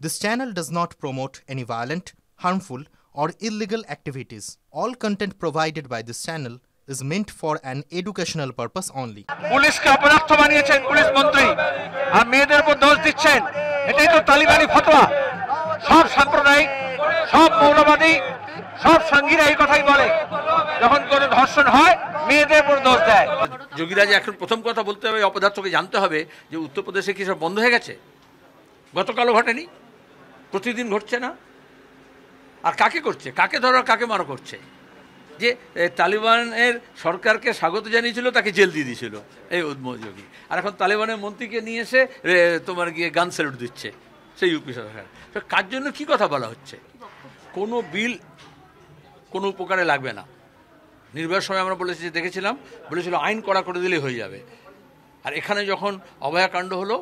This channel does not promote any violent, harmful, or illegal activities. All content provided by this channel is meant for an educational purpose only. পুলিশকে অপদার্থ বানিয়েছেন police মন্ত্রী আর মেয়েদের উপর দোষ দিচ্ছেন, এটাই তো তালিবানি ফতোয়া। সব সাম্প্রদায়িক, সব মৌলবাদী, সব সঙ্গীরা এই কথাই বলে, যখন কোনো ধর্ষণ হয় মেয়েদের উপর দোষ দেয়। যোগীরাজ এখন প্রথম কথা বলতে হবে, অপদার্থকে জানতে হবে যে উত্তরপ্রদেশে কি সব বন্ধ হয়ে গেছে? গতকালও ঘটেনি, প্রতিদিন ঘটছে না। আর কাকে করছে, কাকে ধরো কাকে মারো করছে? যে তালিবানের সরকারকে স্বাগত জানিয়েছিল তাকে জেল দিয়ে দিয়েছিল এই উদ্মোযোগী, আর এখন তালিবানের মন্ত্রীকে নিয়ে এসে তোমার গিয়ে গান স্যালুট দিচ্ছে সেই ইউপি সরকার। তো কার জন্য কী কথা বলা হচ্ছে? কোনো বিল কোনো উপকারে লাগবে না। নির্বাচনের সময় আমরা বলেছি, যে দেখেছিলাম, বলেছিল আইন কড়া করে দিলেই হয়ে যাবে। আর এখানে যখন অভয়াকাণ্ড হলো,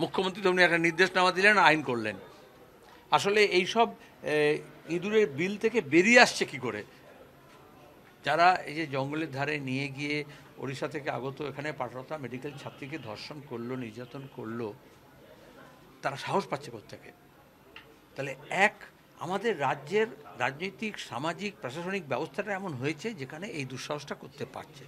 মুখ্যমন্ত্রী তেমনি একটা নির্দেশনামা দিলেন, আইন করলেন। আসলে এইসব ইঁদুরের বিল থেকে বেরিয়ে আসছে কি করে? যারা এই যে জঙ্গলের ধারে নিয়ে গিয়ে ওড়িশা থেকে আগত এখানে পাঠরতা মেডিকেল ছাত্রীকে ধর্ষণ করলো, নির্যাতন করলো, তারা সাহস পাচ্ছে কোত্থেকে? তাহলে আমাদের রাজ্যের রাজনৈতিক, সামাজিক, প্রশাসনিক ব্যবস্থাটা এমন হয়েছে যেখানে এই দুঃসাহসটা করতে পারছে।